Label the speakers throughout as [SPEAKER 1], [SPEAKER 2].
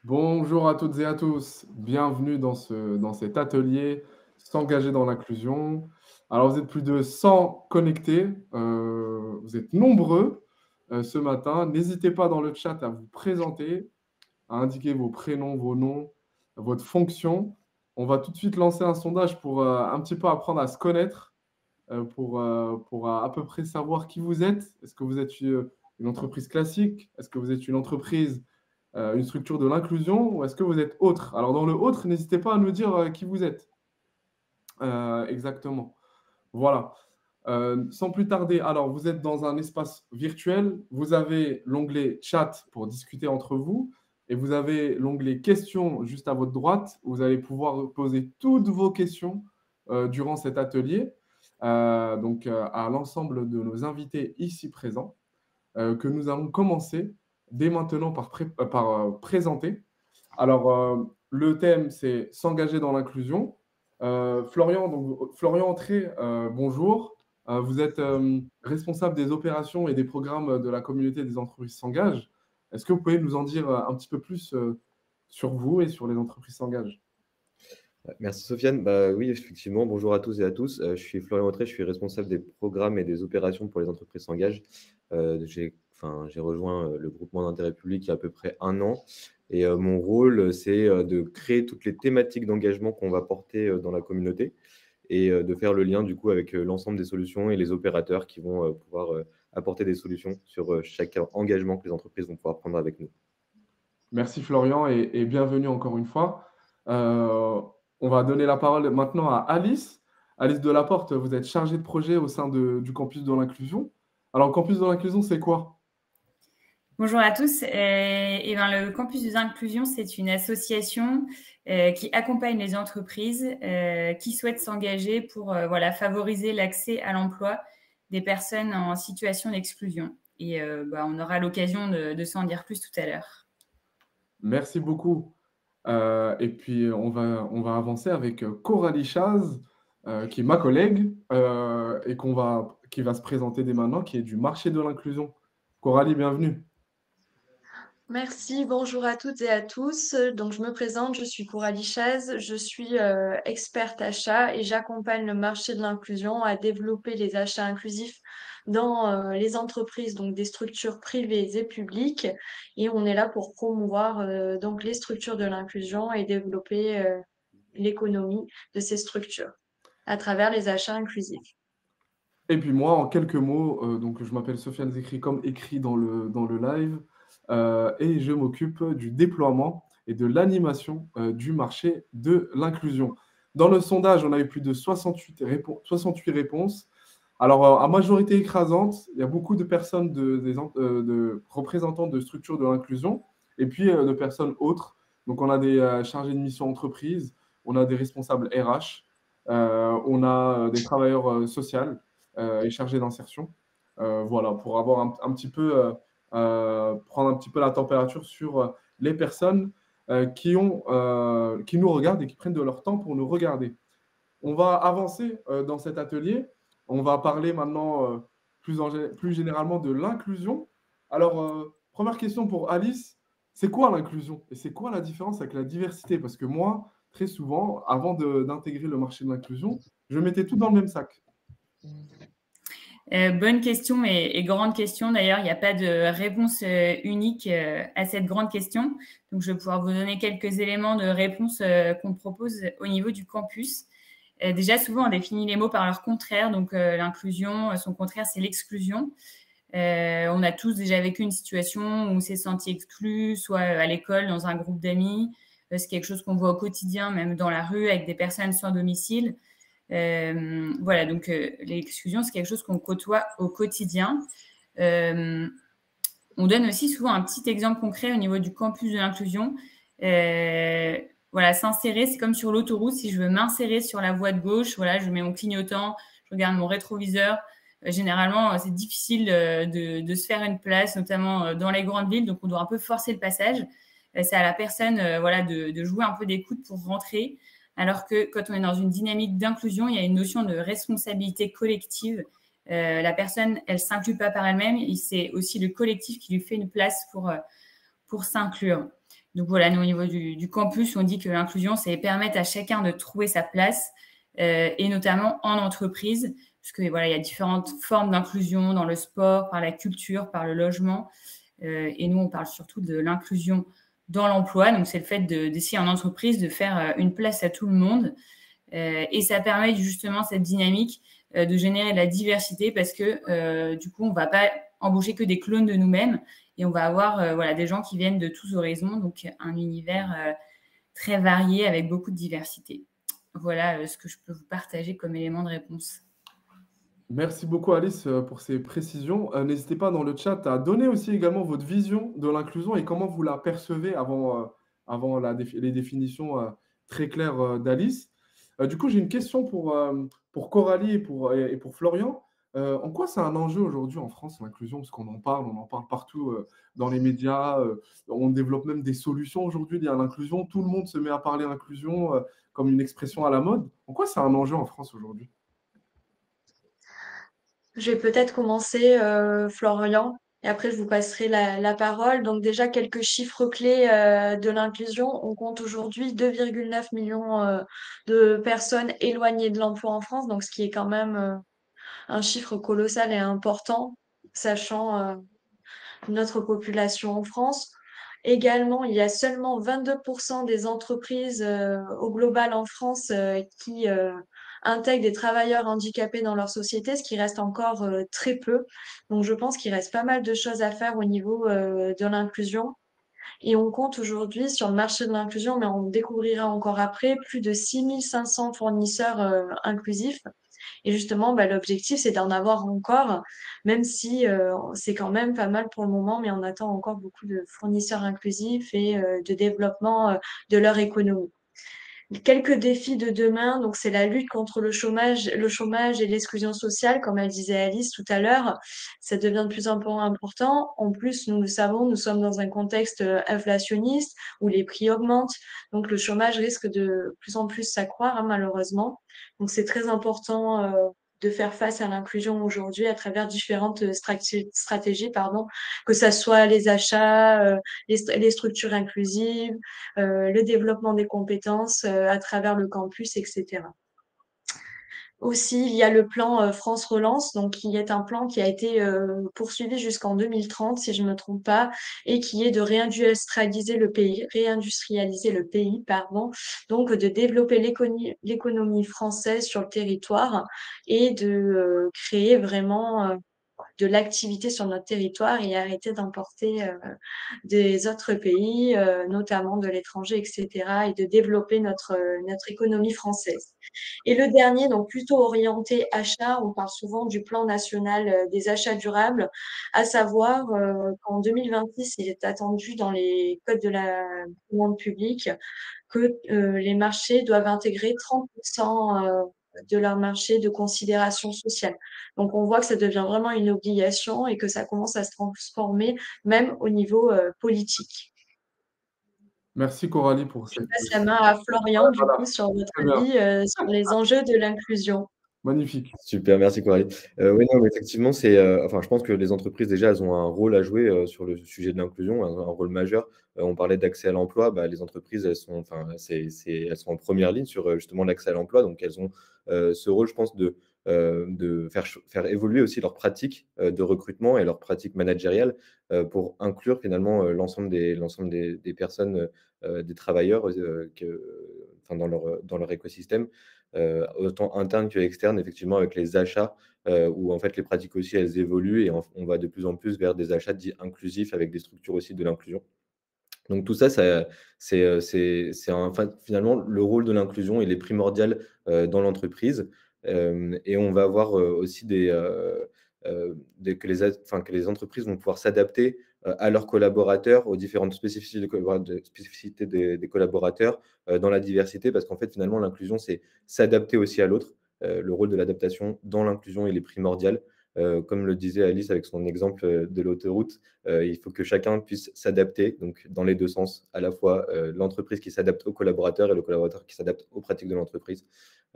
[SPEAKER 1] Bonjour à toutes et à tous, bienvenue dans cet atelier S'engager dans l'inclusion. Alors vous êtes plus de 100 connectés, vous êtes nombreux ce matin. N'hésitez pas dans le chat à vous présenter, à indiquer vos prénoms, vos noms, votre fonction. On va tout de suite lancer un sondage pour un petit peu apprendre à se connaître, pour à peu près savoir qui vous êtes. Est-ce que vous êtes une entreprise classique? Est-ce que vous êtes une entreprise une structure de l'inclusion ou est-ce que vous êtes autre? Alors dans le autre, n'hésitez pas à nous dire qui vous êtes. Exactement. Voilà. Sans plus tarder, alors vous êtes dans un espace virtuel, vous avez l'onglet chat pour discuter entre vous et vous avez l'onglet questions juste à votre droite. Vous allez pouvoir poser toutes vos questions durant cet atelier, à l'ensemble de nos invités ici présents, que nous allons commencer dès maintenant par présenter. Alors, le thème, c'est s'engager dans l'inclusion. Florian Entré, bonjour. Vous êtes responsable des opérations et des programmes de la communauté des entreprises s'engagent. Est-ce que vous pouvez nous en dire un petit peu plus sur vous et sur les entreprises s'engagent?
[SPEAKER 2] Merci Sofiane. Oui, effectivement, bonjour à tous et à tous. Je suis Florian Autré, je suis responsable des programmes et des opérations pour les entreprises s'engagent. J'ai rejoint le groupement d'intérêt public il y a à peu près 1 an et mon rôle, c'est de créer toutes les thématiques d'engagement qu'on va porter dans la communauté et de faire le lien du coup avec l'ensemble des solutions et les opérateurs qui vont pouvoir apporter des solutions sur chaque engagement que les entreprises vont pouvoir prendre avec nous.
[SPEAKER 1] Merci Florian et bienvenue encore une fois. Euh, on va donner la parole maintenant à Alice. Alice Delaporte, vous êtes chargée de projet au sein du campus de l'inclusion. Alors, le campus de l'inclusion, c'est quoi?
[SPEAKER 3] Bonjour à tous. Le Campus des Inclusions, c'est une association qui accompagne les entreprises qui souhaitent s'engager pour favoriser l'accès à l'emploi des personnes en situation d'exclusion. On aura l'occasion de s'en dire plus tout à l'heure.
[SPEAKER 1] Merci beaucoup. Et puis, on va avancer avec Coralie Chaz, qui est ma collègue qui va se présenter dès maintenant, qui est du marché de l'inclusion. Coralie, bienvenue.
[SPEAKER 4] Merci, bonjour à toutes et à tous. Donc, je me présente, je suis Coralie Chaz, je suis experte achat et j'accompagne le marché de l'inclusion à développer les achats inclusifs dans les entreprises, donc des structures privées et publiques. Et on est là pour promouvoir donc les structures de l'inclusion et développer l'économie de ces structures à travers les achats inclusifs.
[SPEAKER 1] Et puis moi, en quelques mots, donc je m'appelle Sofiane Zekri, comme écrit dans le live, et je m'occupe du déploiement et de l'animation du marché de l'inclusion. Dans le sondage, on a eu plus de 68 réponses. Alors, à majorité écrasante, il y a beaucoup de personnes, de représentants de structures de l'inclusion, et puis de personnes autres. Donc, on a des chargés de mission entreprise, on a des responsables RH, on a des travailleurs sociaux et chargés d'insertion. Voilà, pour avoir un petit peu, prendre un petit peu la température sur les personnes qui nous regardent et qui prennent de leur temps pour nous regarder. On va avancer dans cet atelier. On va parler maintenant plus généralement de l'inclusion. Alors, première question pour Alice, c'est quoi l'inclusion? Et c'est quoi la différence avec la diversité? Parce que moi, très souvent, avant d'intégrer le marché de l'inclusion, je mettais tout dans le même sac.
[SPEAKER 3] Bonne question et grande question. D'ailleurs, il n'y a pas de réponse unique à cette grande question. Donc, je vais pouvoir vous donner quelques éléments de réponse qu'on propose au niveau du campus. Déjà, souvent, on définit les mots par leur contraire. Donc, l'inclusion, son contraire, c'est l'exclusion. On a tous déjà vécu une situation où on s'est senti exclu, soit à l'école, dans un groupe d'amis. C'est quelque chose qu'on voit au quotidien, même dans la rue, avec des personnes sans domicile. Donc l'exclusion, c'est quelque chose qu'on côtoie au quotidien. On donne aussi souvent un petit exemple concret au niveau du campus de l'inclusion. S'insérer, c'est comme sur l'autoroute. Si je veux m'insérer sur la voie de gauche, je mets mon clignotant, je regarde mon rétroviseur. Généralement, c'est difficile de se faire une place, notamment dans les grandes villes. Donc, on doit un peu forcer le passage. C'est à la personne de jouer un peu d'écoute pour rentrer. Alors que quand on est dans une dynamique d'inclusion, il y a une notion de responsabilité collective. La personne, elle ne s'inclut pas par elle-même, et c'est aussi le collectif qui lui fait une place pour s'inclure. Donc voilà, nous, au niveau du campus, on dit que l'inclusion, c'est permettre à chacun de trouver sa place, et notamment en entreprise, parce que voilà, il y a différentes formes d'inclusion dans le sport, par la culture, par le logement. Et nous, on parle surtout de l'inclusion dans l'emploi. Donc, c'est le fait d'essayer en entreprise de faire une place à tout le monde. Et ça permet justement cette dynamique de générer de la diversité parce que du coup, on ne va pas embaucher que des clones de nous-mêmes et on va avoir voilà, des gens qui viennent de tous horizons, donc un univers très varié avec beaucoup de diversité. Voilà ce que je peux vous partager comme élément de réponse.
[SPEAKER 1] Merci beaucoup Alice pour ces précisions. N'hésitez pas dans le chat à donner aussi également votre vision de l'inclusion et comment vous la percevez avant les définitions très claires d'Alice. Du coup, j'ai une question pour Coralie et pour Florian. En quoi c'est un enjeu aujourd'hui en France, l'inclusion? Parce qu'on on en parle partout dans les médias. On développe même des solutions aujourd'hui liées à l'inclusion. Tout le monde se met à parler inclusion comme une expression à la mode. En quoi c'est un enjeu en France aujourd'hui?
[SPEAKER 4] Je vais peut-être commencer, Florian, et après je vous passerai la parole. Donc déjà, quelques chiffres clés de l'inclusion. On compte aujourd'hui 2,9 millions de personnes éloignées de l'emploi en France, donc ce qui est quand même un chiffre colossal et important, sachant notre population en France. Également, il y a seulement 22% des entreprises au global en France qui intègrent des travailleurs handicapés dans leur société, ce qui reste encore très peu. Donc, je pense qu'il reste pas mal de choses à faire au niveau de l'inclusion. Et on compte aujourd'hui sur le marché de l'inclusion, mais on découvrira encore après, plus de 6500 fournisseurs inclusifs. Et justement, bah, l'objectif, c'est d'en avoir encore, même si c'est quand même pas mal pour le moment, mais on attend encore beaucoup de fournisseurs inclusifs et de développement de leur économie. Quelques défis de demain, donc c'est la lutte contre le chômage et l'exclusion sociale, comme elle disait Alice tout à l'heure. Ça devient de plus en plus important. En plus, nous le savons, nous sommes dans un contexte inflationniste où les prix augmentent. Donc le chômage risque de plus en plus s'accroître, hein, malheureusement. Donc c'est très important de faire face à l'inclusion aujourd'hui à travers différentes stratégies, pardon, que ça soit les achats, les structures inclusives, le développement des compétences à travers le campus, etc. Aussi, il y a le plan France Relance, donc qui est un plan qui a été poursuivi jusqu'en 2030, si je ne me trompe pas, et qui est de réindustrialiser le pays, pardon, donc de développer l'économie française sur le territoire et de créer vraiment de l'activité sur notre territoire et arrêter d'importer des autres pays, notamment de l'étranger, etc., et de développer notre économie française. Et le dernier, donc plutôt orienté achat, on parle souvent du plan national des achats durables, à savoir qu'en 2026, il est attendu dans les codes de la commande publique que les marchés doivent intégrer 30% de leur marché de considération sociale. Donc, on voit que ça devient vraiment une obligation et que ça commence à se transformer même au niveau politique.
[SPEAKER 1] Merci Coralie pour
[SPEAKER 4] Je
[SPEAKER 1] cette...
[SPEAKER 4] passe la main à Florian, du coup,
[SPEAKER 1] Voilà,
[SPEAKER 4] sur votre
[SPEAKER 1] très bien,
[SPEAKER 4] avis sur les enjeux de l'inclusion.
[SPEAKER 1] magnifique.
[SPEAKER 2] Super, merci Coralie. Oui, non, mais effectivement, enfin, je pense que les entreprises, déjà, elles ont un rôle à jouer sur le sujet de l'inclusion, un rôle majeur. On parlait d'accès à l'emploi, bah, les entreprises, enfin, elles sont en première ligne sur justement l'accès à l'emploi, donc elles ont ce rôle, je pense, de faire évoluer aussi leurs pratiques de recrutement et leurs pratiques managériales pour inclure finalement l'ensemble des personnes, des travailleurs enfin, dans leur écosystème. Autant interne que externe, effectivement, avec les achats, où en fait les pratiques aussi, elles évoluent et on va de plus en plus vers des achats dits inclusifs avec des structures aussi de l'inclusion. Donc tout ça, enfin, finalement, le rôle de l'inclusion, il est primordial dans l'entreprise. Et on va avoir aussi que les entreprises vont pouvoir s'adapter à leurs collaborateurs, aux différentes spécificités des collaborateurs, dans la diversité, parce qu'en fait, finalement, l'inclusion, c'est s'adapter aussi à l'autre. Le rôle de l'adaptation dans l'inclusion, il est primordial. Comme le disait Alice avec son exemple de l'autoroute, il faut que chacun puisse s'adapter, donc dans les deux sens, à la fois l'entreprise qui s'adapte aux collaborateurs et le collaborateur qui s'adapte aux pratiques de l'entreprise.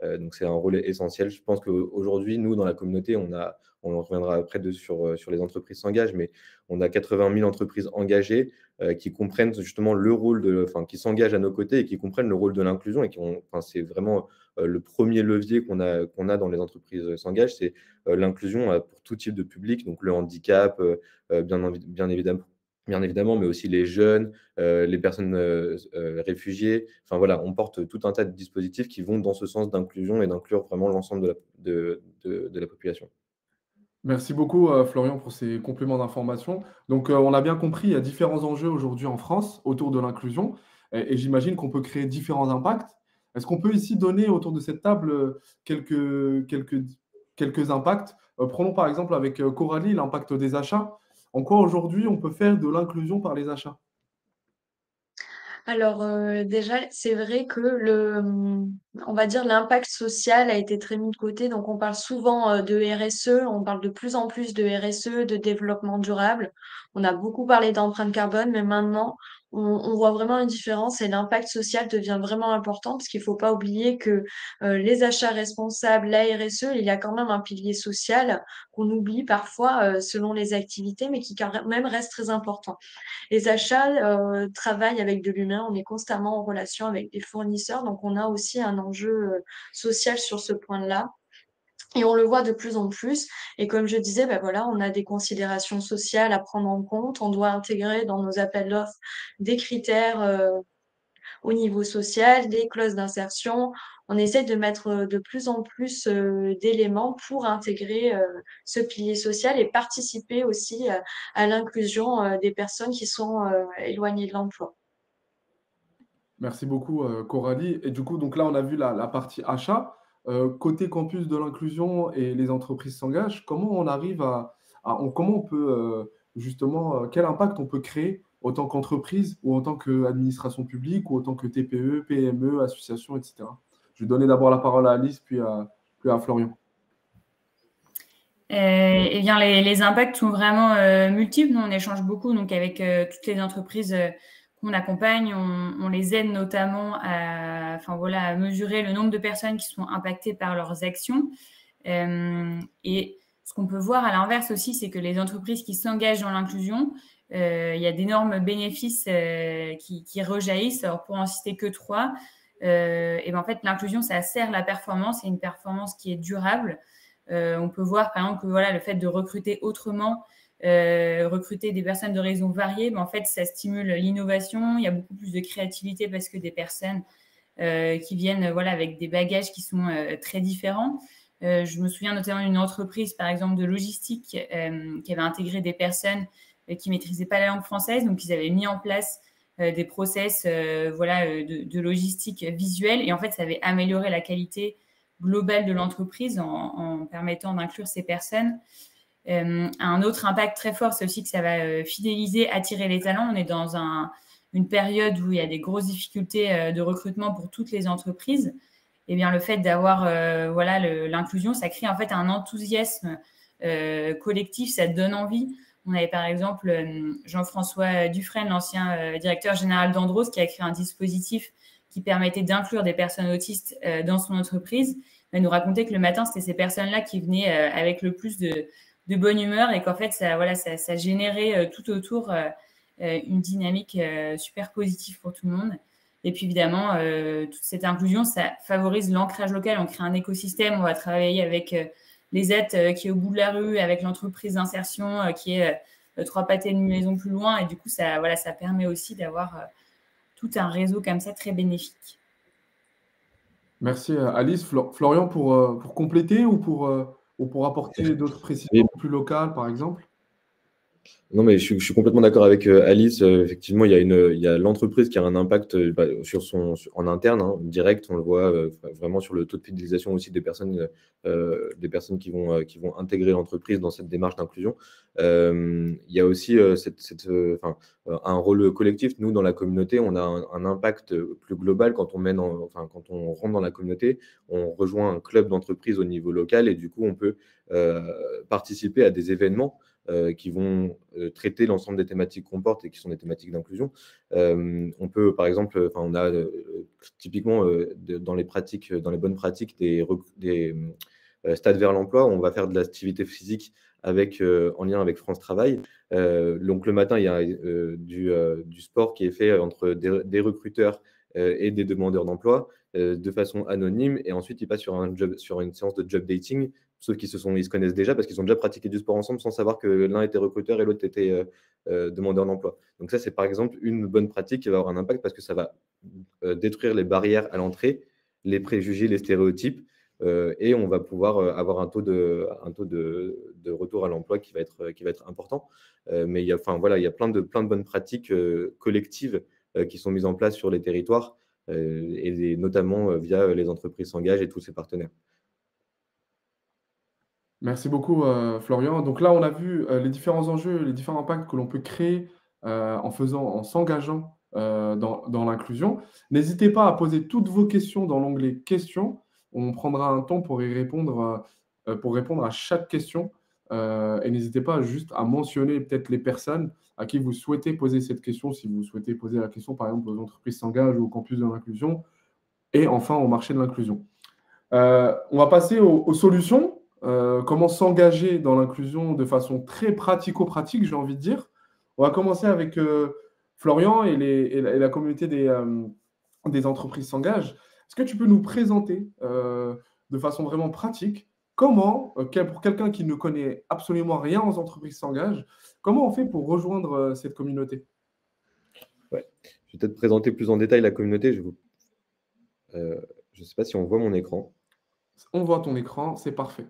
[SPEAKER 2] Donc, c'est un rôle essentiel. Je pense qu'aujourd'hui, nous, dans la communauté, on reviendra après sur les entreprises s'engagent, mais on a 80 000 entreprises engagées qui comprennent justement le rôle qui s'engagent à nos côtés et qui comprennent le rôle de l'inclusion et c'est vraiment le premier levier qu'on a dans les entreprises s'engagent, c'est l'inclusion pour tout type de public, donc le handicap, bien évidemment, mais aussi les jeunes, les personnes réfugiées. Enfin voilà, on porte tout un tas de dispositifs qui vont dans ce sens d'inclusion et d'inclure vraiment l'ensemble de la population.
[SPEAKER 1] Merci beaucoup, Florian, pour ces compléments d'information. Donc, on a bien compris, il y a différents enjeux aujourd'hui en France autour de l'inclusion et j'imagine qu'on peut créer différents impacts. Est-ce qu'on peut ici donner autour de cette table quelques impacts? Prenons par exemple avec Coralie l'impact des achats. En quoi aujourd'hui on peut faire de l'inclusion par les achats?
[SPEAKER 4] Alors, déjà, c'est vrai que on va dire l'impact social a été très mis de côté. Donc, on parle souvent de RSE, on parle de plus en plus de RSE, de développement durable. On a beaucoup parlé d'empreinte carbone, mais maintenant, on voit vraiment une différence et l'impact social devient vraiment important parce qu'il faut pas oublier que les achats responsables, la RSE, il y a quand même un pilier social qu'on oublie parfois selon les activités, mais qui quand même reste très important. Les achats travaillent avec de l'humain, on est constamment en relation avec des fournisseurs, donc on a aussi un enjeu social sur ce point-là. Et on le voit de plus en plus. Et comme je disais, ben voilà, on a des considérations sociales à prendre en compte. On doit intégrer dans nos appels d'offres des critères au niveau social, des clauses d'insertion. On essaie de mettre de plus en plus d'éléments pour intégrer ce pilier social et participer aussi à l'inclusion des personnes qui sont éloignées de l'emploi.
[SPEAKER 1] Merci beaucoup, Coralie. Et du coup, donc là, on a vu la partie achat. Côté campus de l'inclusion et les entreprises s'engagent, comment on arrive comment on peut justement, quel impact on peut créer autant qu'entreprise ou en tant qu'administration publique ou autant que TPE, PME, association, etc. Je vais donner d'abord la parole à Alice, puis à Florian.
[SPEAKER 3] Eh bien, les impacts sont vraiment multiples. Nous, on échange beaucoup donc, avec toutes les entreprises qu'on accompagne. On les aide notamment à mesurer le nombre de personnes qui sont impactées par leurs actions. Et ce qu'on peut voir à l'inverse aussi, c'est que les entreprises qui s'engagent dans l'inclusion, il y a d'énormes bénéfices qui rejaillissent. Alors, pour en citer que 3, et ben, en fait, l'inclusion, ça sert la performance et une performance qui est durable. On peut voir, par exemple, que voilà, le fait de recruter autrement, recruter des personnes de raisons variées, mais en fait, ça stimule l'innovation. Il y a beaucoup plus de créativité parce que des personnes qui viennent voilà, avec des bagages qui sont très différents. Je me souviens notamment d'une entreprise, par exemple, de logistique qui avait intégré des personnes qui ne maîtrisaient pas la langue française. Donc, ils avaient mis en place des process de logistique visuelle. Et en fait, ça avait amélioré la qualité globale de l'entreprise en permettant d'inclure ces personnes. Un autre impact très fort, c'est aussi que ça va fidéliser, attirer les talents. On est dans une période où il y a des grosses difficultés de recrutement pour toutes les entreprises. Et bien, le fait d'avoir l'inclusion, ça crée en fait un enthousiasme collectif, ça donne envie. On avait par exemple Jean-François Dufresne, l'ancien directeur général d'Andros, qui a créé un dispositif qui permettait d'inclure des personnes autistes dans son entreprise. Il nous racontait que le matin, c'était ces personnes-là qui venaient avec le plus de bonne humeur et qu'en fait, ça générait tout autour une dynamique super positive pour tout le monde. Et puis évidemment, toute cette inclusion, ça favorise l'ancrage local. On crée un écosystème, on va travailler avec les aides qui est au bout de la rue, avec l'entreprise d'insertion qui est 3 pâtés d'une maison plus loin. Et du coup, ça permet aussi d'avoir tout un réseau comme ça très bénéfique.
[SPEAKER 1] Merci Alice. Florian, pour compléter ou pour apporter d'autres précisions plus locales, par exemple?
[SPEAKER 2] Non, mais je suis complètement d'accord avec Alice. Effectivement, il y a l'entreprise qui a un impact en interne, direct. On le voit vraiment sur le taux de fidélisation aussi des personnes qui vont intégrer l'entreprise dans cette démarche d'inclusion. Il y a aussi un rôle collectif. Nous, dans la communauté, on a un impact plus global quand on rentre dans la communauté. On rejoint un club d'entreprise au niveau local et du coup, on peut participer à des événements qui vont traiter l'ensemble des thématiques qu'on porte et qui sont des thématiques d'inclusion. On peut, par exemple, on a typiquement, dans les bonnes pratiques des stades vers l'emploi, on va faire de l'activité physique en lien avec France Travail. Donc le matin, il y a du sport qui est fait entre des recruteurs et des demandeurs d'emploi de façon anonyme, et ensuite ils passent sur une séance de job dating, sauf qu'ils se connaissent déjà parce qu'ils ont déjà pratiqué du sport ensemble sans savoir que l'un était recruteur et l'autre était demandeur d'emploi. Donc ça, c'est par exemple une bonne pratique qui va avoir un impact parce que ça va détruire les barrières à l'entrée, les préjugés, les stéréotypes, et on va pouvoir avoir un taux de retour à l'emploi qui va être important. Mais il y a plein de bonnes pratiques collectives qui sont mises en place sur les territoires, et notamment via les entreprises s'engagent et tous ces partenaires.
[SPEAKER 1] Merci beaucoup, Florian. Donc là, on a vu les différents enjeux, les différents impacts que l'on peut créer en s'engageant dans l'inclusion. N'hésitez pas à poser toutes vos questions dans l'onglet questions. On prendra un temps pour y répondre, pour répondre à chaque question. Et n'hésitez pas juste à mentionner peut-être les personnes à qui vous souhaitez poser cette question, si vous souhaitez poser la question, par exemple, aux entreprises s'engagent ou au campus de l'inclusion, et enfin au marché de l'inclusion. On va passer aux solutions. Comment s'engager dans l'inclusion de façon très pratico-pratique, j'ai envie de dire. On va commencer avec Florian et la communauté des entreprises s'engagent. Est-ce que tu peux nous présenter de façon vraiment pratique comment, pour quelqu'un qui ne connaît absolument rien aux entreprises s'engagent, comment on fait pour rejoindre cette communauté?
[SPEAKER 2] Ouais. Je vais peut-être présenter plus en détail la communauté. Je ne sais pas si on voit mon écran.
[SPEAKER 1] On voit ton écran, c'est parfait.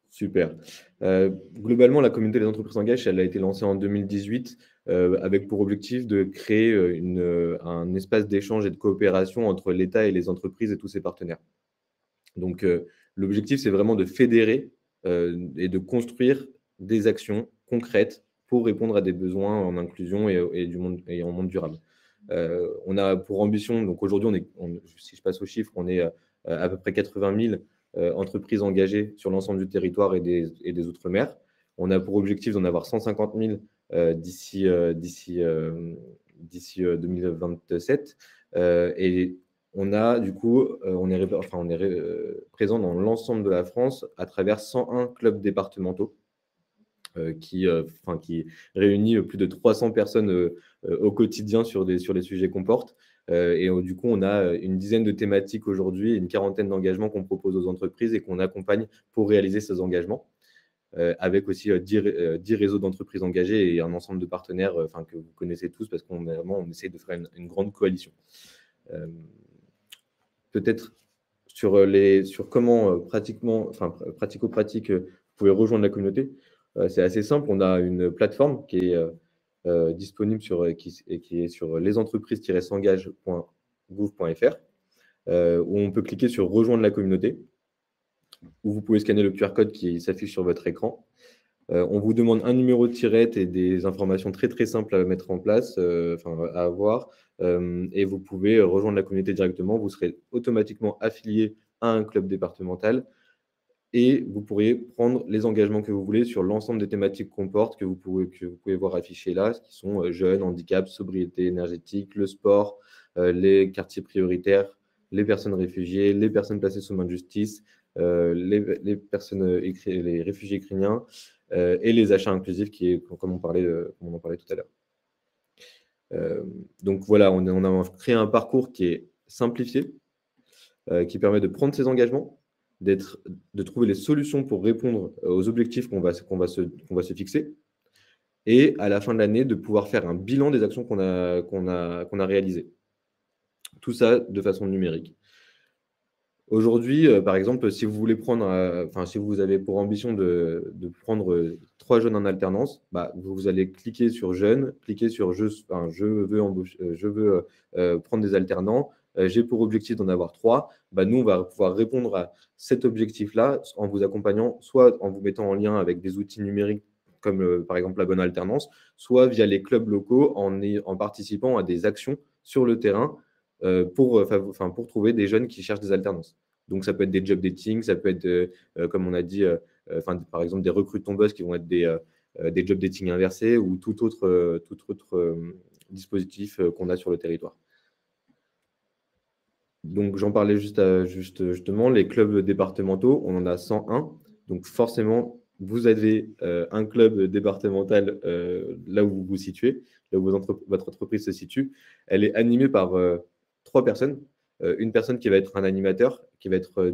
[SPEAKER 2] Super. Globalement, la communauté des entreprises s'engagent, elle a été lancée en 2018 avec pour objectif de créer un espace d'échange et de coopération entre l'État et les entreprises et tous ses partenaires. Donc, l'objectif, c'est vraiment de fédérer et de construire des actions concrètes pour répondre à des besoins en inclusion et en monde durable. On a pour ambition, donc aujourd'hui, si je passe aux chiffres, on est à peu près 80 000 entreprises engagées sur l'ensemble du territoire et des Outre-mer. On a pour objectif d'en avoir 150 000 d'ici 2027. Et on a du coup, on est présent dans l'ensemble de la France à travers 101 clubs départementaux qui réunit plus de 300 personnes au quotidien sur les sujets qu'on porte. Et du coup, on a une dizaine de thématiques aujourd'hui, une quarantaine d'engagements qu'on propose aux entreprises et qu'on accompagne pour réaliser ces engagements, avec aussi 10 réseaux d'entreprises engagées et un ensemble de partenaires que vous connaissez tous parce qu'on essaie de faire une grande coalition. Peut-être sur comment pratico-pratique, vous pouvez rejoindre la communauté. C'est assez simple. On a une plateforme qui est disponible qui est sur lesentreprises-s'engagent.gouv.fr, où on peut cliquer sur rejoindre la communauté, où vous pouvez scanner le QR code qui s'affiche sur votre écran. On vous demande un numéro de tirette et des informations très très simples à mettre en place, à avoir, et vous pouvez rejoindre la communauté directement. Vous serez automatiquement affilié à un club départemental et vous pourriez prendre les engagements que vous voulez sur l'ensemble des thématiques qu'on porte, que vous pouvez voir affichées là, qui sont jeunes, handicap, sobriété énergétique, le sport, les quartiers prioritaires, les personnes réfugiées, les personnes placées sous main de justice, les réfugiés ukrainiens, et les achats inclusifs, comme on en parlait tout à l'heure. Donc voilà, on a créé un parcours qui est simplifié, qui permet de prendre ses engagements, de trouver les solutions pour répondre aux objectifs qu'on va se fixer, et à la fin de l'année, de pouvoir faire un bilan des actions qu'on a réalisées. Tout ça de façon numérique. Aujourd'hui, par exemple, si vous voulez si vous avez pour ambition de prendre 3 jeunes en alternance, vous allez cliquer sur jeunes, cliquer sur je veux prendre des alternants, j'ai pour objectif d'en avoir 3. Nous, on va pouvoir répondre à cet objectif-là en vous accompagnant, soit en vous mettant en lien avec des outils numériques comme par exemple la bonne alternance, soit via les clubs locaux en participant à des actions sur le terrain pour trouver des jeunes qui cherchent des alternances. Donc, ça peut être des job dating, ça peut être, comme on a dit, par exemple, des recrues tombeuses qui vont être des job dating inversés ou tout autre dispositif qu'on a sur le territoire. Donc, j'en parlais justement, les clubs départementaux, on en a 101. Donc, forcément, vous avez un club départemental là où vous vous situez, là où votre entreprise se situe. Elle est animée par 3 personnes. Une personne qui va être un animateur, qui va être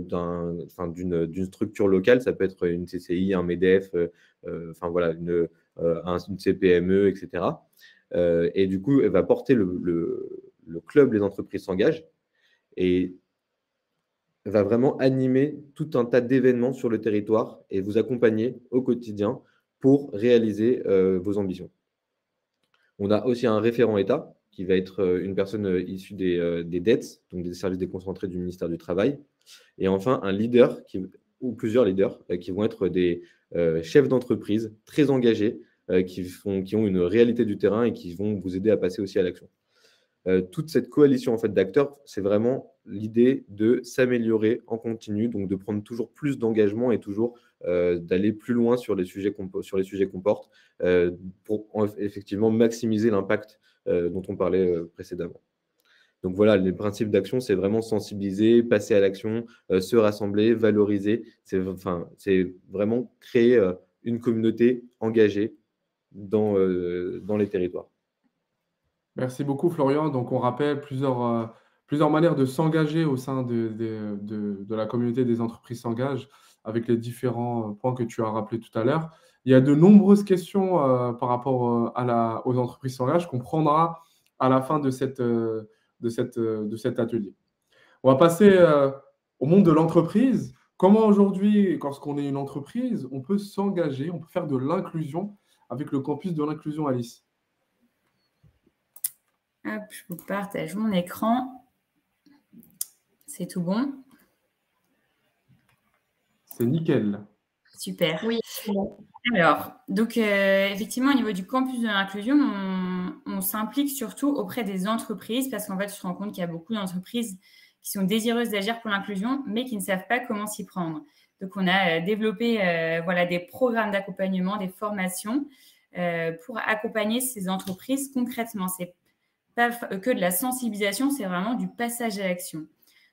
[SPEAKER 2] d'une structure locale. Ça peut être une CCI, un MEDEF, voilà, une CPME, etc. Et du coup, elle va porter le club Les Entreprises s'engagent et va vraiment animer tout un tas d'événements sur le territoire et vous accompagner au quotidien pour réaliser vos ambitions. On a aussi un référent État qui va être une personne issue des DETS, donc des services déconcentrés du ministère du Travail. Et enfin, un leader ou plusieurs leaders qui vont être des chefs d'entreprise très engagés qui ont une réalité du terrain et qui vont vous aider à passer aussi à l'action. Toute cette coalition en fait, d'acteurs, c'est vraiment l'idée de s'améliorer en continu, donc de prendre toujours plus d'engagement et toujours d'aller plus loin sur les sujets qu'on porte pour effectivement maximiser l'impact dont on parlait précédemment. Donc voilà, les principes d'action, c'est vraiment sensibiliser, passer à l'action, se rassembler, valoriser. C'est vraiment créer une communauté engagée dans les territoires.
[SPEAKER 1] Merci beaucoup, Florian. Donc, on rappelle plusieurs manières de s'engager au sein de la communauté des entreprises s'engagent avec les différents points que tu as rappelés tout à l'heure. Il y a de nombreuses questions par rapport aux entreprises s'engagent qu'on prendra à la fin de cet atelier. On va passer au monde de l'entreprise. Comment aujourd'hui, lorsqu'on est une entreprise, on peut s'engager, on peut faire de l'inclusion avec le campus de l'inclusion Alice?
[SPEAKER 3] Hop, je vous partage mon écran. C'est tout bon?
[SPEAKER 1] C'est nickel.
[SPEAKER 3] Super.
[SPEAKER 4] Oui.
[SPEAKER 3] Alors, donc effectivement, au niveau du campus de l'inclusion, on s'implique surtout auprès des entreprises parce qu'en fait, je me rends compte qu'il y a beaucoup d'entreprises qui sont désireuses d'agir pour l'inclusion, mais qui ne savent pas comment s'y prendre. Donc, on a développé des programmes d'accompagnement, des formations pour accompagner ces entreprises concrètement. C'est pas que de la sensibilisation, c'est vraiment du passage à l'action.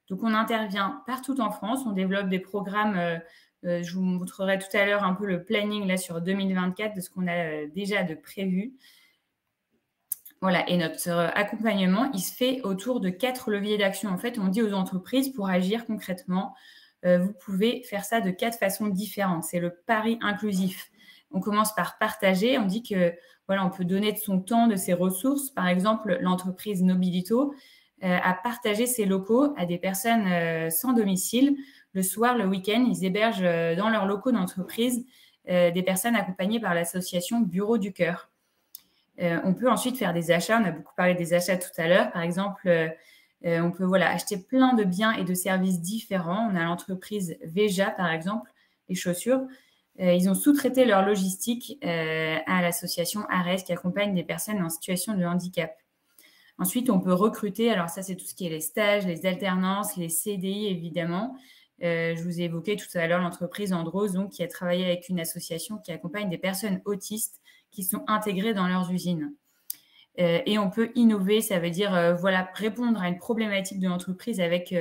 [SPEAKER 3] Donc, on intervient partout en France, on développe des programmes. Je vous montrerai tout à l'heure un peu le planning là, sur 2024 de ce qu'on a déjà de prévu. Voilà, et notre accompagnement, il se fait autour de 4 leviers d'action. En fait, on dit aux entreprises, pour agir concrètement, vous pouvez faire ça de 4 façons différentes. C'est le pari inclusif. On commence par partager. On dit que on peut donner de son temps, de ses ressources. Par exemple, l'entreprise Nobilito a partagé ses locaux à des personnes sans domicile. Le soir, le week-end, ils hébergent dans leurs locaux d'entreprise des personnes accompagnées par l'association Bureau du Cœur. On peut ensuite faire des achats. On a beaucoup parlé des achats tout à l'heure. Par exemple, on peut acheter plein de biens et de services différents. On a l'entreprise Veja, par exemple, les chaussures. Ils ont sous-traité leur logistique à l'association ARES qui accompagne des personnes en situation de handicap. Ensuite, on peut recruter. Alors ça, c'est tout ce qui est les stages, les alternances, les CDI, évidemment. Je vous ai évoqué tout à l'heure l'entreprise Andros, donc, qui a travaillé avec une association qui accompagne des personnes autistes qui sont intégrées dans leurs usines. Et on peut innover, ça veut dire répondre à une problématique de l'entreprise avec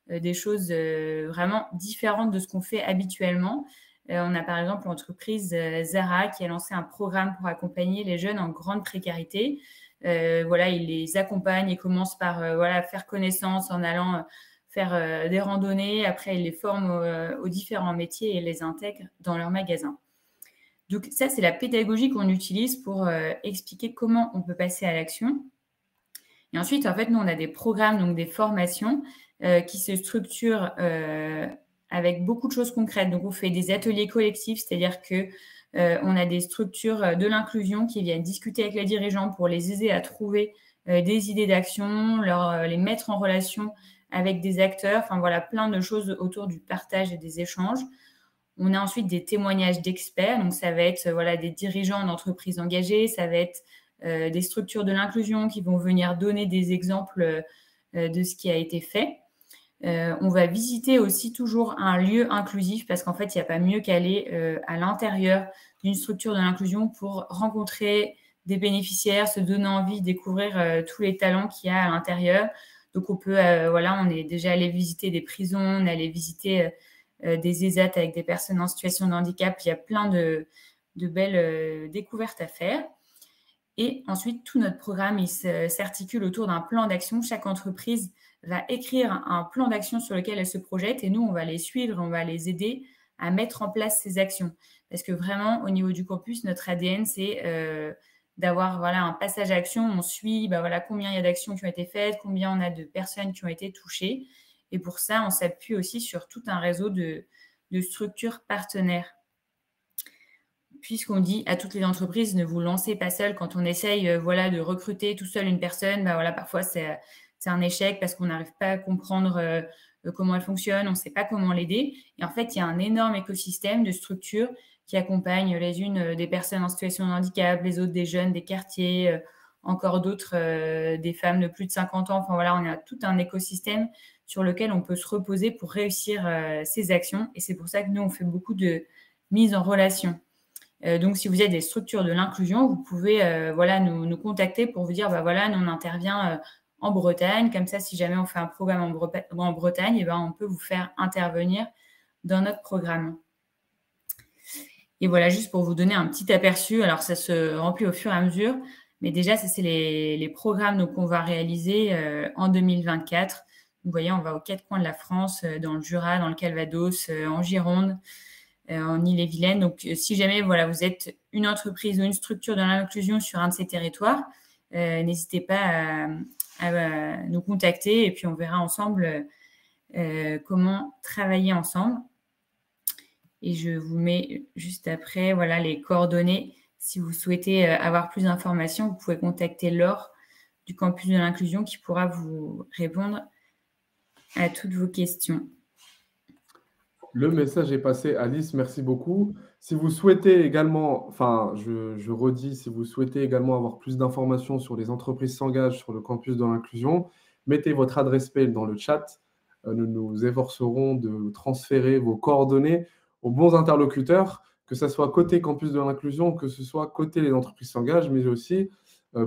[SPEAKER 3] des choses vraiment différentes de ce qu'on fait habituellement. On a par exemple l'entreprise Zara qui a lancé un programme pour accompagner les jeunes en grande précarité. Ils les accompagnent, ils commencent par faire connaissance en allant faire des randonnées. Après, ils les forment aux différents métiers et les intègrent dans leur magasin. Donc ça, c'est la pédagogie qu'on utilise pour expliquer comment on peut passer à l'action. Et ensuite, en fait, nous, on a des programmes, donc des formations qui se structurent avec beaucoup de choses concrètes. Donc, on fait des ateliers collectifs, c'est-à-dire que on a des structures de l'inclusion qui viennent discuter avec les dirigeants pour les aider à trouver des idées d'action, les mettre en relation avec des acteurs, plein de choses autour du partage et des échanges. On a ensuite des témoignages d'experts, donc ça va être des dirigeants d'entreprises engagées, ça va être des structures de l'inclusion qui vont venir donner des exemples de ce qui a été fait. On va visiter aussi toujours un lieu inclusif parce qu'en fait, il n'y a pas mieux qu'aller à l'intérieur d'une structure de l'inclusion pour rencontrer des bénéficiaires, se donner envie de découvrir tous les talents qu'il y a à l'intérieur. Donc, on peut, voilà, on est déjà allé visiter des prisons, on est allé visiter des ESAT avec des personnes en situation de handicap. Il y a plein de belles découvertes à faire. Et ensuite, tout notre programme, il s'articule autour d'un plan d'action. Chaque entreprise va écrire un plan d'action sur lequel elle se projette et nous, on va les suivre, on va les aider à mettre en place ces actions. Parce que vraiment, au niveau du campus, notre ADN, c'est d'avoir voilà, un passage à action. On suit voilà, combien il y a d'actions qui ont été faites, combien on a de personnes qui ont été touchées. Et pour ça, on s'appuie aussi sur tout un réseau de structures partenaires. Puisqu'on dit à toutes les entreprises, ne vous lancez pas seul quand on essaye voilà, de recruter tout seul une personne. Voilà, parfois, c'est un échec parce qu'on n'arrive pas à comprendre comment elle fonctionne, on ne sait pas comment l'aider. Et en fait, il y a un énorme écosystème de structures qui accompagnent les unes des personnes en situation de handicap, les autres des jeunes, des quartiers, encore d'autres des femmes de plus de 50 ans. Enfin voilà, on a tout un écosystème sur lequel on peut se reposer pour réussir ces actions. Et c'est pour ça que nous, on fait beaucoup de mise en relation. Donc, si vous êtes des structures de l'inclusion, vous pouvez voilà, nous contacter pour vous dire, voilà, nous, on intervient en Bretagne. Comme ça, si jamais on fait un programme en Bretagne, ben, on peut vous faire intervenir dans notre programme. Et voilà, juste pour vous donner un petit aperçu, alors ça se remplit au fur et à mesure, mais déjà, ça, c'est les programmes qu'on va réaliser en 2024. Vous voyez, on va aux 4 coins de la France, dans le Jura, dans le Calvados, en Gironde, en Ille-et-Vilaine. Donc, si jamais voilà, vous êtes une entreprise ou une structure de l'inclusion sur un de ces territoires, n'hésitez pas à nous contacter et puis on verra ensemble comment travailler ensemble. Et je vous mets juste après voilà, les coordonnées. Si vous souhaitez avoir plus d'informations, vous pouvez contacter Laure du campus de l'inclusion qui pourra vous répondre à toutes vos questions.
[SPEAKER 1] Le message est passé, Alice, merci beaucoup. Si vous souhaitez également, enfin, je redis, si vous souhaitez également avoir plus d'informations sur les entreprises s'engagent sur le campus de l'inclusion, mettez votre adresse mail dans le chat. Nous nous efforcerons de transférer vos coordonnées aux bons interlocuteurs, que ce soit côté campus de l'inclusion, que ce soit côté les entreprises s'engagent, mais aussi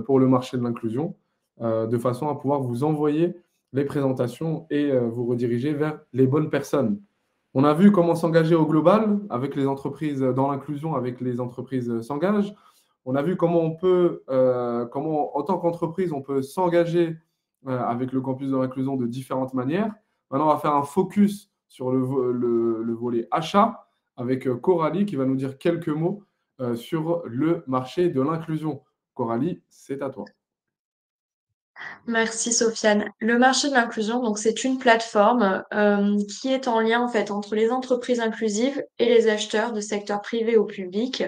[SPEAKER 1] pour le marché de l'inclusion, de façon à pouvoir vous envoyer les présentations et vous rediriger vers les bonnes personnes. On a vu comment s'engager au global avec les entreprises dans l'inclusion, avec les entreprises s'engagent. On a vu comment on peut, comment en tant qu'entreprise, on peut s'engager avec le campus de l'inclusion de différentes manières. Maintenant, on va faire un focus sur le volet achat avec Coralie qui va nous dire quelques mots sur le marché de l'inclusion. Coralie, c'est à toi.
[SPEAKER 4] Merci Sofiane. Le marché de l'inclusion, donc c'est une plateforme qui est en lien en fait entre les entreprises inclusives et les acheteurs de secteur privé ou public.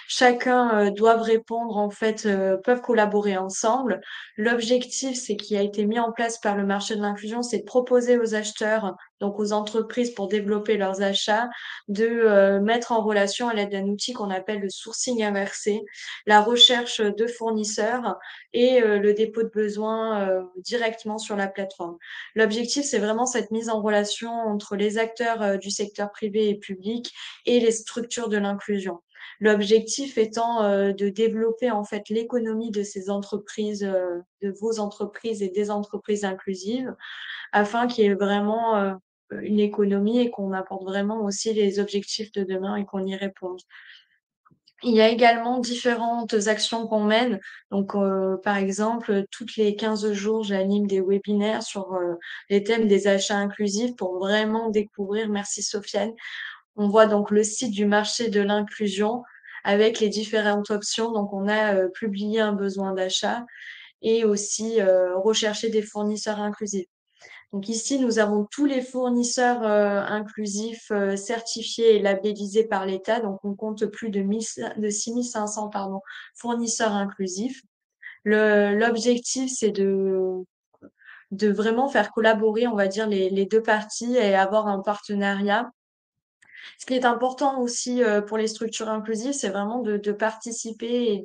[SPEAKER 4] Chacun doivent répondre en fait, peuvent collaborer ensemble. L'objectif, c'est qui a été mis en place par le marché de l'inclusion, c'est de proposer aux acheteurs, donc aux entreprises pour développer leurs achats, de mettre en relation à l'aide d'un outil qu'on appelle le sourcing inversé, la recherche de fournisseurs et le dépôt de besoins directement sur la plateforme. L'objectif, c'est vraiment cette mise en relation entre les acteurs du secteur privé et public et les structures de l'inclusion. L'objectif étant de développer en fait l'économie de ces entreprises, de vos entreprises et des entreprises inclusives, afin qu'il y ait vraiment une économie et qu'on apporte vraiment aussi les objectifs de demain et qu'on y réponde. Il y a également différentes actions qu'on mène. Donc, par exemple, toutes les 15 jours, j'anime des webinaires sur les thèmes des achats inclusifs pour vraiment découvrir. Merci Sofiane. On voit donc le site du marché de l'inclusion avec les différentes options. Donc, on a publié un besoin d'achat et aussi rechercher des fournisseurs inclusifs. Donc ici, nous avons tous les fournisseurs inclusifs certifiés et labellisés par l'État. Donc, on compte plus de 6500 fournisseurs inclusifs. L'objectif, c'est de vraiment faire collaborer, on va dire, les deux parties et avoir un partenariat. Ce qui est important aussi pour les structures inclusives, c'est vraiment de participer et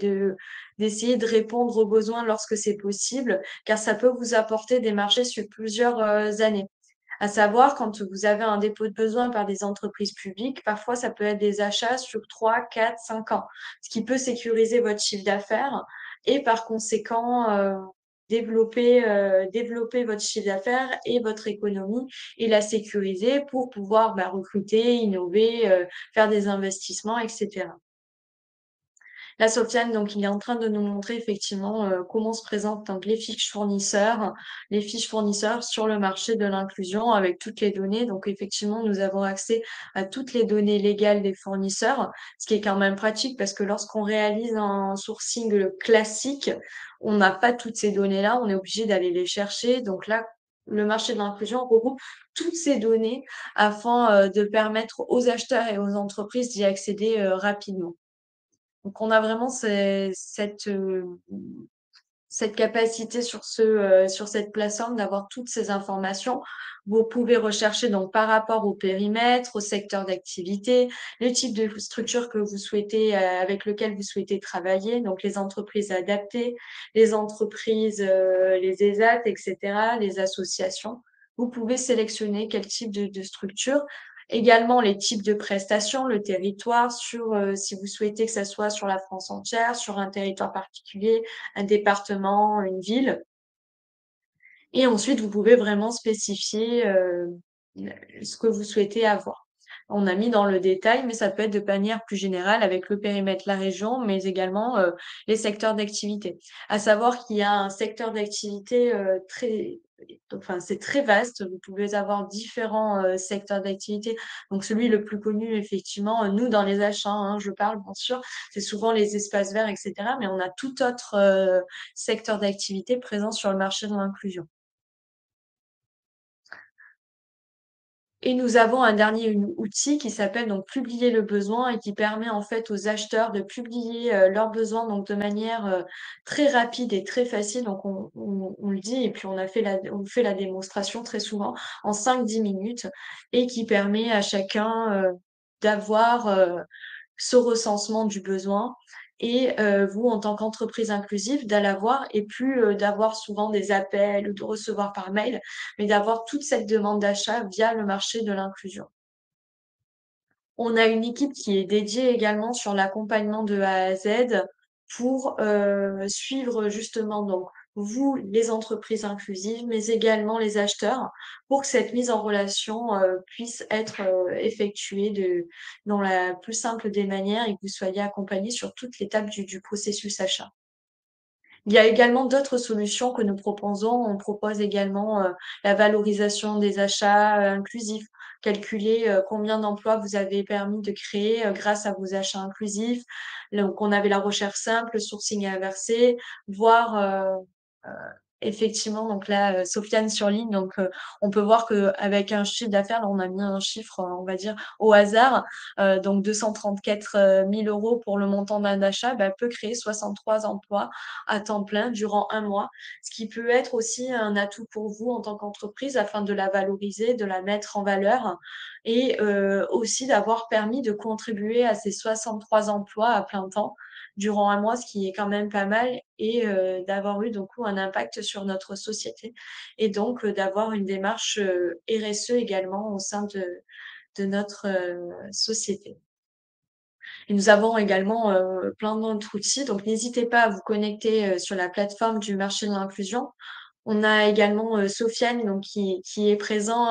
[SPEAKER 4] d'essayer de répondre aux besoins lorsque c'est possible, car ça peut vous apporter des marchés sur plusieurs années. À savoir, quand vous avez un dépôt de besoin par des entreprises publiques, parfois ça peut être des achats sur 3, 4, 5 ans, ce qui peut sécuriser votre chiffre d'affaires et par conséquent développer votre chiffre d'affaires et votre économie et la sécuriser pour pouvoir recruter, innover, faire des investissements, etc. Là, Sofiane, donc, il est en train de nous montrer effectivement comment se présentent donc, les fiches fournisseurs sur le marché de l'inclusion avec toutes les données. Donc, effectivement, nous avons accès à toutes les données légales des fournisseurs, ce qui est quand même pratique parce que lorsqu'on réalise un sourcing classique, on n'a pas toutes ces données-là, on est obligé d'aller les chercher. Donc là, le marché de l'inclusion regroupe toutes ces données afin de permettre aux acheteurs et aux entreprises d'y accéder rapidement. Donc, on a vraiment cette capacité sur cette plateforme d'avoir toutes ces informations. Vous pouvez rechercher donc par rapport au périmètre, au secteur d'activité, le type de structure que vous souhaitez, avec lequel vous souhaitez travailler, donc les entreprises adaptées, les entreprises, les ESAT, etc., les associations. Vous pouvez sélectionner quel type de structure. Également, les types de prestations, le territoire, si vous souhaitez que ça soit sur la France entière, sur un territoire particulier, un département, une ville. Et ensuite, vous pouvez vraiment spécifier ce que vous souhaitez avoir. On a mis dans le détail, mais ça peut être de manière plus générale avec le périmètre, la région, mais également les secteurs d'activité. À savoir qu'il y a un secteur d'activité c'est très vaste. Vous pouvez avoir différents secteurs d'activité. Donc, celui le plus connu, effectivement, nous, dans les achats, je parle, bien sûr, c'est souvent les espaces verts, etc. Mais on a tout autre secteur d'activité présent sur le marché de l'inclusion. Et nous avons un dernier outil qui s'appelle donc publier le besoin et qui permet en fait aux acheteurs de publier leurs besoins donc de manière très rapide et très facile. Donc on le dit et puis on fait la démonstration très souvent en 5-10 minutes et qui permet à chacun d'avoir ce recensement du besoin et vous, en tant qu'entreprise inclusive, d'aller voir et plus d'avoir souvent des appels ou de recevoir par mail, mais d'avoir toute cette demande d'achat via le marché de l'inclusion. On a une équipe qui est dédiée également sur l'accompagnement de A à Z pour suivre justement donc vous, les entreprises inclusives, mais également les acheteurs, pour que cette mise en relation puisse être effectuée dans la plus simple des manières et que vous soyez accompagnés sur toute l'étape du processus achat. Il y a également d'autres solutions que nous proposons. On propose également la valorisation des achats inclusifs, calculer combien d'emplois vous avez permis de créer grâce à vos achats inclusifs. Donc, on avait la recherche simple, le sourcing inversé, voir effectivement, donc là, Sofiane surligne, donc on peut voir qu'avec un chiffre d'affaires, là, on a mis un chiffre, on va dire, au hasard, donc 234 000 € pour le montant d'un achat, peut créer 63 emplois à temps plein durant 1 mois, ce qui peut être aussi un atout pour vous en tant qu'entreprise afin de la valoriser, de la mettre en valeur et aussi d'avoir permis de contribuer à ces 63 emplois à plein temps durant 1 mois, ce qui est quand même pas mal, et d'avoir eu donc un impact sur notre société et donc d'avoir une démarche RSE également au sein de notre société. Et nous avons également plein d'autres outils, donc n'hésitez pas à vous connecter sur la plateforme du marché de l'inclusion. On a également Sofiane donc, qui est présent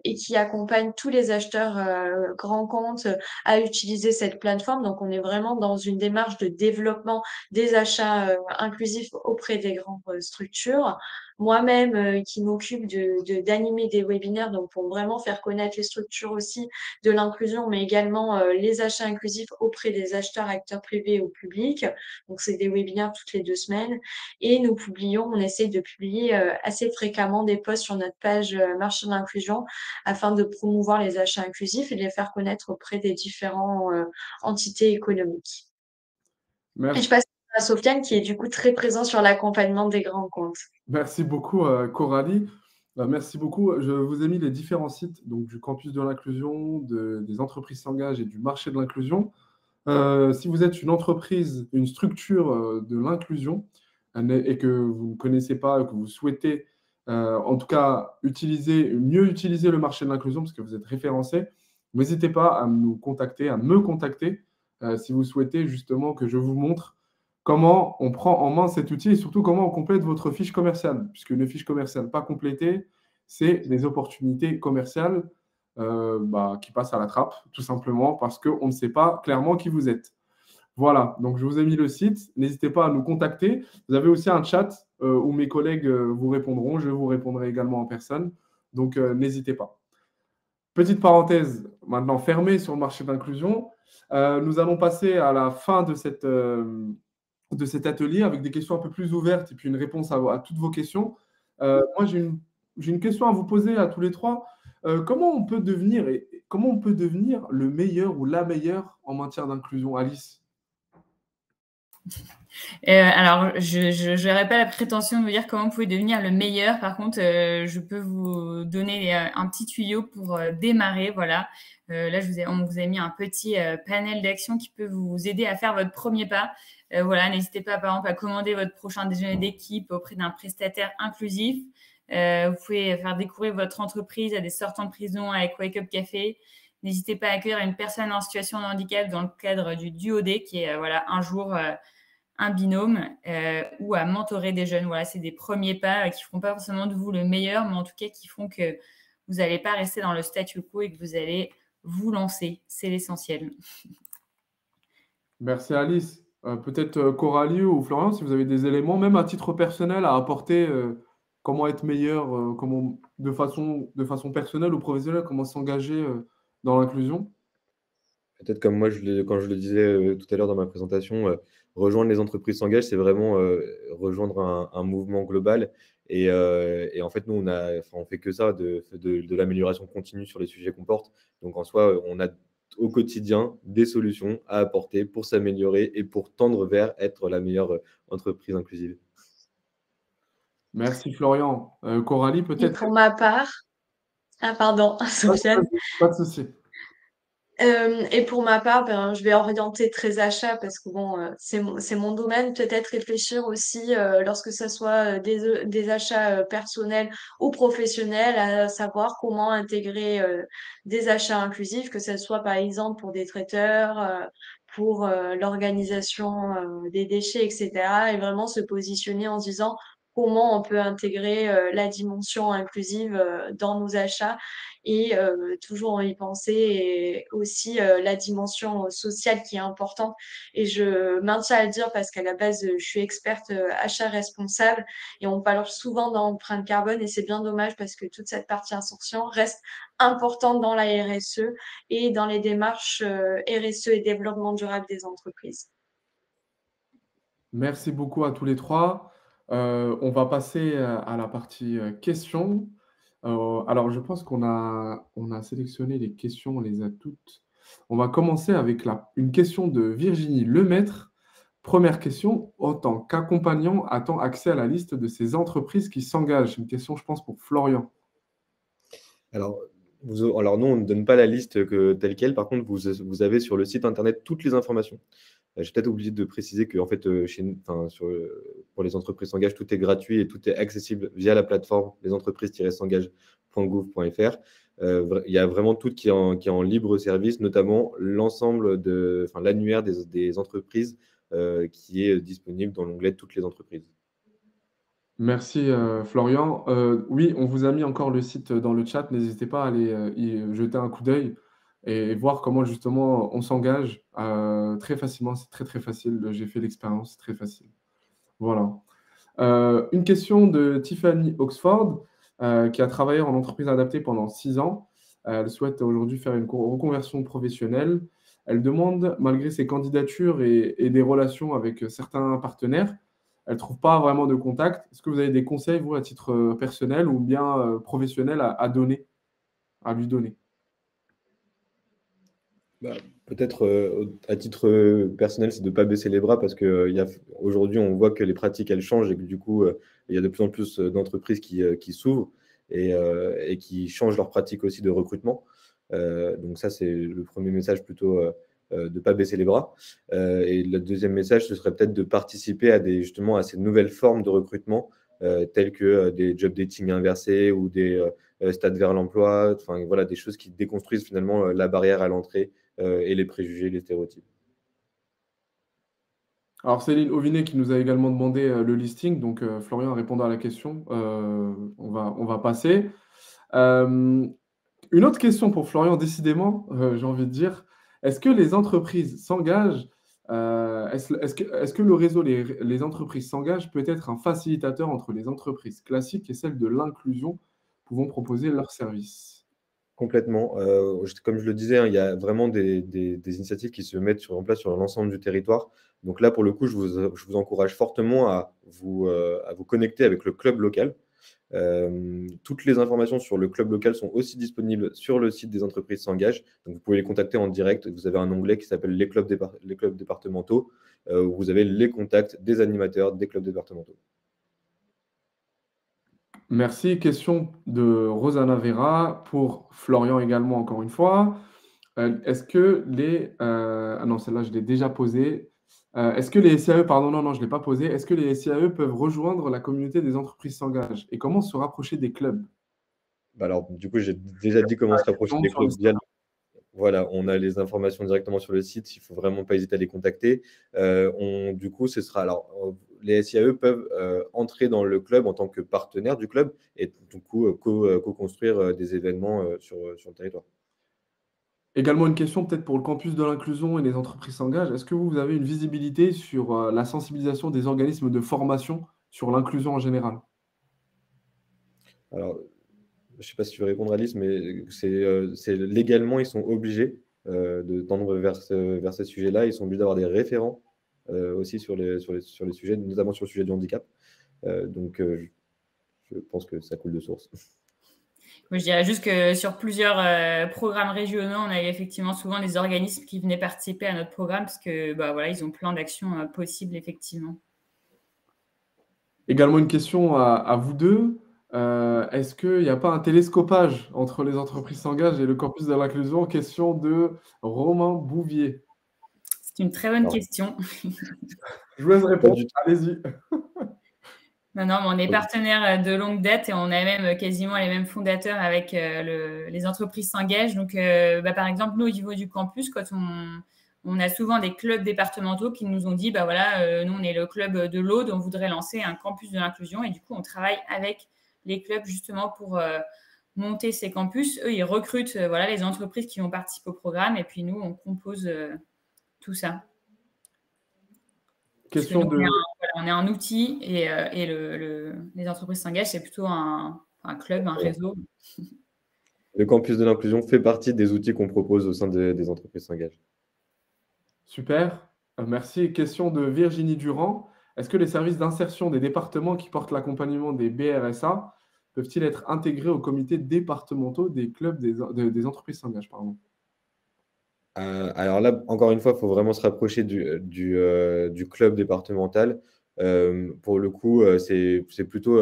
[SPEAKER 4] et qui accompagne tous les acheteurs grands comptes à utiliser cette plateforme. Donc, on est vraiment dans une démarche de développement des achats inclusifs auprès des grandes structures. Moi-même, qui m'occupe d'animer des webinaires, donc pour vraiment faire connaître les structures aussi de l'inclusion, mais également les achats inclusifs auprès des acheteurs, acteurs privés ou publics. Donc, c'est des webinaires toutes les 2 semaines. Et on essaie de publier assez fréquemment des posts sur notre page marché de l'inclusion afin de promouvoir les achats inclusifs et de les faire connaître auprès des différentes entités économiques. Et je passe à Sofiane qui est du coup très présent sur l'accompagnement des grands comptes.
[SPEAKER 1] Merci beaucoup, Coralie. Merci beaucoup. Je vous ai mis les différents sites donc, du campus de l'inclusion, des entreprises s'engagent et du marché de l'inclusion. Si vous êtes une entreprise, une structure de l'inclusion et que vous ne connaissez pas, que vous souhaitez en tout cas mieux utiliser le marché de l'inclusion parce que vous êtes référencé, n'hésitez pas à me contacter si vous souhaitez justement que je vous montre comment on prend en main cet outil et surtout comment on complète votre fiche commerciale. Puisque une fiche commerciale pas complétée, c'est des opportunités commerciales qui passent à la trappe, tout simplement parce qu'on ne sait pas clairement qui vous êtes. Voilà, donc je vous ai mis le site. N'hésitez pas à nous contacter. Vous avez aussi un chat où mes collègues vous répondront. Je vous répondrai également en personne. Donc, n'hésitez pas. Petite parenthèse maintenant fermée sur le marché d'inclusion. Nous allons passer à la fin de cet atelier avec des questions un peu plus ouvertes et puis une réponse à toutes vos questions. Moi, j'ai une question à vous poser à tous les trois. Comment on peut devenir le meilleur ou la meilleure en matière d'inclusion, Alice?
[SPEAKER 3] Alors, je n'aurais pas la prétention de vous dire comment vous pouvez devenir le meilleur. Par contre, je peux vous donner un petit tuyau pour démarrer. Voilà. Là, on vous a mis un petit panel d'actions qui peut vous aider à faire votre premier pas. Voilà, n'hésitez pas, par exemple, à commander votre prochain déjeuner d'équipe auprès d'un prestataire inclusif. Vous pouvez faire découvrir votre entreprise à des sortants de prison avec Wake Up Café. N'hésitez pas à accueillir une personne en situation de handicap dans le cadre du DUOD, qui est un jour un binôme ou à mentorer des jeunes. Voilà, c'est des premiers pas qui ne feront pas forcément de vous le meilleur, mais en tout cas qui font que vous n'allez pas rester dans le statu quo et que vous allez vous lancer. C'est l'essentiel.
[SPEAKER 1] Merci Alice. Peut-être Coralie ou Florian, si vous avez des éléments, même à titre personnel, à apporter, comment être meilleur, comment, de façon personnelle ou professionnelle, comment s'engager dans l'inclusion.
[SPEAKER 2] Peut-être comme moi, quand je le disais tout à l'heure dans ma présentation, rejoindre les entreprises s'engagent, c'est vraiment rejoindre un mouvement global. Et en fait, nous, on fait que ça, de l'amélioration continue sur les sujets qu'on porte. Donc, en soi, on a au quotidien des solutions à apporter pour s'améliorer et pour tendre vers être la meilleure entreprise inclusive.
[SPEAKER 1] Merci Florian. Coralie,
[SPEAKER 4] Et
[SPEAKER 1] peut-être.
[SPEAKER 4] pour ma part, pardon, Sofiane.
[SPEAKER 1] Pas de souci.
[SPEAKER 4] Et pour ma part, je vais orienter très achat parce que bon, c'est mon domaine. Peut-être réfléchir aussi lorsque ce soit des achats personnels ou professionnels, à savoir comment intégrer des achats inclusifs, que ce soit par exemple pour des traiteurs, pour l'organisation des déchets, etc. Et vraiment se positionner en se disant comment on peut intégrer la dimension inclusive dans nos achats et toujours y penser et aussi la dimension sociale qui est importante. Et je maintiens à le dire parce qu'à la base, je suis experte achat responsable et on parle souvent d'empreinte carbone et c'est bien dommage parce que toute cette partie insertion reste importante dans la RSE et dans les démarches RSE et développement durable des entreprises.
[SPEAKER 1] Merci beaucoup à tous les trois. On va passer à la partie questions. Alors, je pense qu'on a sélectionné les questions, on les a toutes. On va commencer avec une question de Virginie Lemaître. Première question, en tant qu'accompagnant, a-t-on accès à la liste de ces entreprises qui s'engagent? Une question, je pense, pour Florian.
[SPEAKER 2] Alors, nous, on ne donne pas la liste telle quelle. Par contre, vous avez sur le site internet toutes les informations. J'ai peut-être oublié de préciser que en fait, pour les entreprises s'engagent, tout est gratuit et tout est accessible via la plateforme lesentreprises-s'engagent.gouv.fr. Il y a vraiment tout qui est en libre service, notamment l'annuaire des entreprises qui est disponible dans l'onglet Toutes les entreprises.
[SPEAKER 1] Merci Florian. Oui, on vous a mis encore le site dans le chat. N'hésitez pas à aller y jeter un coup d'œil et voir comment justement on s'engage très facilement. C'est très très facile. J'ai fait l'expérience, c'est très facile. Voilà. Une question de Tiffany Oxford qui a travaillé en entreprise adaptée pendant 6 ans. Elle souhaite aujourd'hui faire une reconversion professionnelle. Elle demande, malgré ses candidatures et des relations avec certains partenaires, elle ne trouve pas vraiment de contact. Est-ce que vous avez des conseils, vous, à titre personnel ou bien professionnel à lui donner?
[SPEAKER 2] Peut-être à titre personnel, c'est de ne pas baisser les bras parce qu'aujourd'hui, on voit que les pratiques, elles changent et que du coup, il y a de plus en plus d'entreprises qui s'ouvrent et qui changent leurs pratiques aussi de recrutement. Donc ça, c'est le premier message plutôt de ne pas baisser les bras. Et le deuxième message, ce serait peut-être de participer justement à ces nouvelles formes de recrutement telles que des job dating inversés ou des stades vers l'emploi, enfin voilà, des choses qui déconstruisent finalement la barrière à l'entrée et les préjugés, les stéréotypes.
[SPEAKER 1] Alors, Céline Auvinet qui nous a également demandé le listing. Donc, Florian, répondant à la question, on va passer. Une autre question pour Florian, décidément, j'ai envie de dire. Est-ce que les entreprises s'engagent, est-ce que le réseau les entreprises s'engagent peut être un facilitateur entre les entreprises classiques et celles de l'inclusion pouvant proposer leurs services?
[SPEAKER 2] Complètement. Comme je le disais, hein, il y a vraiment des initiatives qui se mettent en place sur l'ensemble du territoire. Donc là, pour le coup, je vous encourage fortement à vous connecter avec le club local. Toutes les informations sur le club local sont aussi disponibles sur le site des entreprises s'engagent. Donc vous pouvez les contacter en direct. Vous avez un onglet qui s'appelle les clubs départementaux, où vous avez les contacts des animateurs des clubs départementaux.
[SPEAKER 1] Merci. Question de Rosanna Vera pour Florian également, encore une fois. Est-ce que les... ah non, celle-là, je l'ai déjà posée. Est-ce que les SIAE, pardon, non, je ne l'ai pas posée. Est-ce que les SIAE peuvent rejoindre la communauté des entreprises s'engagent? Et comment se rapprocher des clubs?
[SPEAKER 2] Alors, du coup, j'ai déjà dit comment se rapprocher des clubs via Voilà, on a les informations directement sur le site. Il ne faut vraiment pas hésiter à les contacter. Du coup, ce sera alors les SIAE peuvent entrer dans le club en tant que partenaire du club et du coup co-construire des événements sur le territoire.
[SPEAKER 1] Également une question peut-être pour le campus de l'inclusion et les entreprises s'engagent. Est-ce que vous avez une visibilité sur la sensibilisation des organismes de formation sur l'inclusion en général?
[SPEAKER 2] Alors, je ne sais pas si tu veux répondre, Alice, mais c'est légalement, ils sont obligés de tendre vers ces sujets-là. Ils sont obligés d'avoir des référents aussi sur les sujets, notamment sur le sujet du handicap. Donc, je pense que ça coule de source.
[SPEAKER 3] Moi, je dirais juste que sur plusieurs programmes régionaux, on avait effectivement souvent des organismes qui venaient participer à notre programme parce que voilà, ils ont plein d'actions possibles, effectivement.
[SPEAKER 1] Également une question à vous deux. Est-ce qu'il n'y a pas un télescopage entre les entreprises s'engagent et le campus de l'inclusion? Question de Romain Bouvier.
[SPEAKER 3] C'est une très bonne question.
[SPEAKER 1] Je vous laisse répondre. Allez-y.
[SPEAKER 3] Non, mais on est partenaires de longue date et on a même quasiment les mêmes fondateurs avec les entreprises s'engagent. Donc, par exemple, nous, au niveau du campus, quand on a souvent des clubs départementaux qui nous ont dit, nous, on est le club de l'Aude, on voudrait lancer un campus de l'inclusion. Et du coup, on travaille avec les clubs justement pour monter ces campus. Eux, ils recrutent les entreprises qui vont participer au programme. Et puis, nous, on compose tout ça.
[SPEAKER 1] Question de...
[SPEAKER 3] on est un outil et les entreprises s'engagent, c'est plutôt un club, un réseau.
[SPEAKER 2] Le campus de l'inclusion fait partie des outils qu'on propose au sein des entreprises s'engagent.
[SPEAKER 1] Super, merci. Question de Virginie Durand. Est-ce que les services d'insertion des départements qui portent l'accompagnement des BRSA peuvent-ils être intégrés aux comités départementaux des clubs des entreprises s'engagent, pardon?
[SPEAKER 2] Alors là, encore une fois, il faut vraiment se rapprocher du club départemental. Pour le coup, c'est plutôt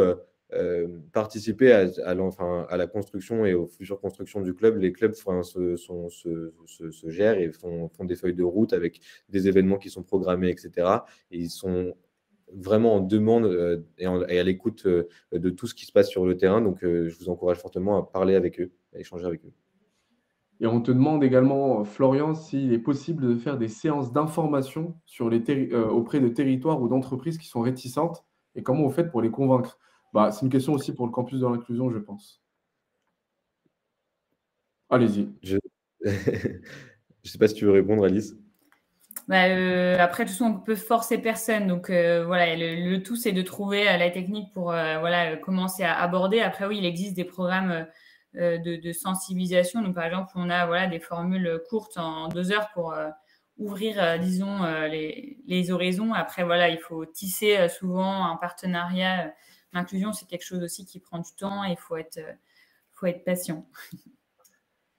[SPEAKER 2] participer à la construction et aux futures constructions du club. Les clubs se gèrent et font des feuilles de route avec des événements qui sont programmés, etc. Et ils sont vraiment en demande et à l'écoute de tout ce qui se passe sur le terrain. Donc, je vous encourage fortement à parler avec eux, à échanger avec eux.
[SPEAKER 1] Et on te demande également, Florian, s'il est possible de faire des séances d'information auprès de territoires ou d'entreprises qui sont réticentes et comment vous faites pour les convaincre? C'est une question aussi pour le campus de l'inclusion, je pense. Allez-y.
[SPEAKER 2] Je ne sais pas si tu veux répondre, Alice.
[SPEAKER 3] Après, de toute façon, on peut forcer personne. Donc, le tout, c'est de trouver la technique pour commencer à aborder. Après, oui, il existe des programmes de sensibilisation. Donc, par exemple, on a des formules courtes en 2 heures pour ouvrir, disons, les horizons. Après, il faut tisser souvent un partenariat. L'inclusion, c'est quelque chose aussi qui prend du temps et il faut être patient.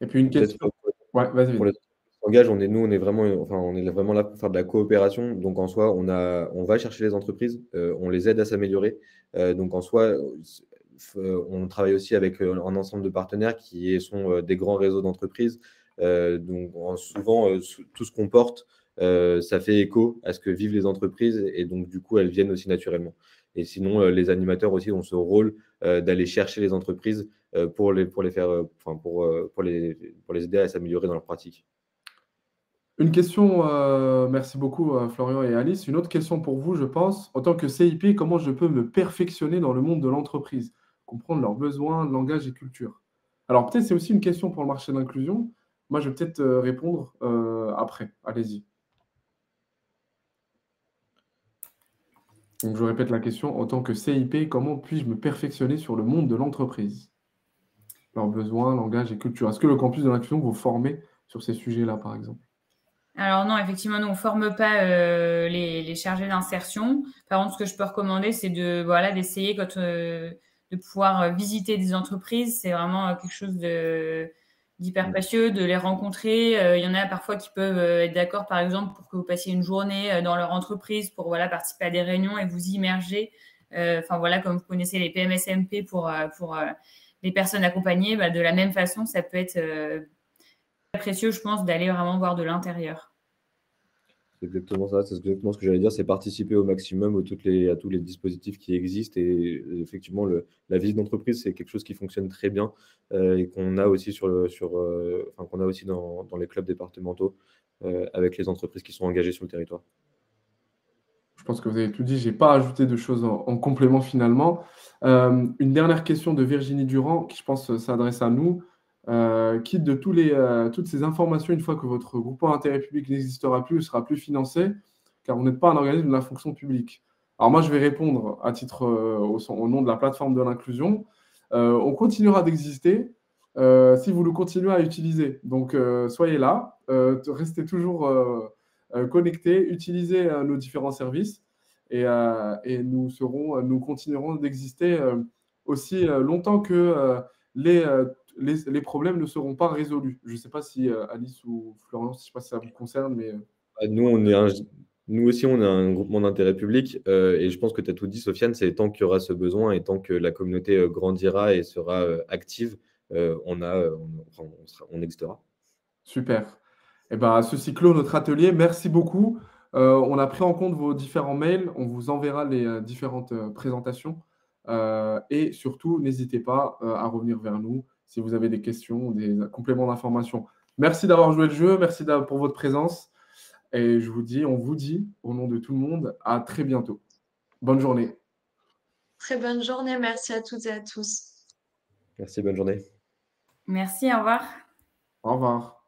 [SPEAKER 1] Et puis une question. Ouais, vas-y.
[SPEAKER 2] Pour les s'engagent, on est vraiment là pour faire de la coopération. Donc en soi, on va chercher les entreprises, on les aide à s'améliorer. Donc en soi, on travaille aussi avec un ensemble de partenaires qui sont des grands réseaux d'entreprises. Donc souvent, tout ce qu'on porte, ça fait écho à ce que vivent les entreprises et donc du coup, elles viennent aussi naturellement. Et sinon, les animateurs aussi ont ce rôle d'aller chercher les entreprises pour les aider à s'améliorer dans leur pratique.
[SPEAKER 1] Une question, merci beaucoup Florian et Alice. Une autre question pour vous, je pense. En tant que CIP, comment je peux me perfectionner dans le monde de l'entreprise? Comprendre leurs besoins, langage et culture. Alors peut-être c'est aussi une question pour le marché de l'inclusion. Moi, je vais peut-être répondre après. Allez-y. Donc je répète la question. En tant que CIP, comment puis-je me perfectionner sur le monde de l'entreprise? Leurs besoins, langage et culture. Est-ce que le campus de l'inclusion vous formez sur ces sujets-là, par exemple?
[SPEAKER 3] Alors non, effectivement, nous, on ne forme pas les chargés d'insertion. Par contre, ce que je peux recommander, c'est d'essayer de pouvoir visiter des entreprises. C'est vraiment quelque chose d'hyper précieux, de les rencontrer. Il y en a parfois qui peuvent être d'accord, par exemple, pour que vous passiez une journée dans leur entreprise pour participer à des réunions et vous immerger. Comme vous connaissez les PMSMP pour les personnes accompagnées, de la même façon, ça peut être précieux, je pense, d'aller vraiment voir de l'intérieur.
[SPEAKER 2] C'est exactement ça, c'est exactement ce que j'allais dire, c'est participer au maximum à tous les dispositifs qui existent. Et effectivement, la visite d'entreprise, c'est quelque chose qui fonctionne très bien et qu'on a aussi qu'on a aussi dans les clubs départementaux avec les entreprises qui sont engagées sur le territoire.
[SPEAKER 1] Je pense que vous avez tout dit. Je n'ai pas ajouté de choses en complément finalement. Une dernière question de Virginie Durand, qui je pense s'adresse à nous. Quitte de toutes ces informations, une fois que votre groupement d'intérêt public n'existera plus, ne sera plus financé, car vous n'êtes pas un organisme de la fonction publique. Alors moi, je vais répondre à titre au nom de la plateforme de l'inclusion. On continuera d'exister si vous le continuez à utiliser. Donc, soyez là, restez toujours connectés, utilisez nos différents services et nous continuerons d'exister aussi longtemps que les problèmes ne seront pas résolus. Je ne sais pas si Alice ou Florian, je ne sais pas si ça vous concerne, mais...
[SPEAKER 2] Nous aussi, on est un groupement d'intérêt public et je pense que tu as tout dit, Sofiane, c'est tant qu'il y aura ce besoin et tant que la communauté grandira et sera active, on existera.
[SPEAKER 1] Super. Eh ben, ceci clôt notre atelier. Merci beaucoup. On a pris en compte vos différents mails. On vous enverra les différentes présentations. Et surtout, n'hésitez pas à revenir vers nous si vous avez des questions, des compléments d'information. Merci d'avoir joué le jeu. Merci pour votre présence. Et on vous dit, au nom de tout le monde, à très bientôt. Bonne journée.
[SPEAKER 4] Très bonne journée. Merci à toutes et à tous.
[SPEAKER 2] Merci, bonne journée.
[SPEAKER 3] Merci, au revoir.
[SPEAKER 1] Au revoir.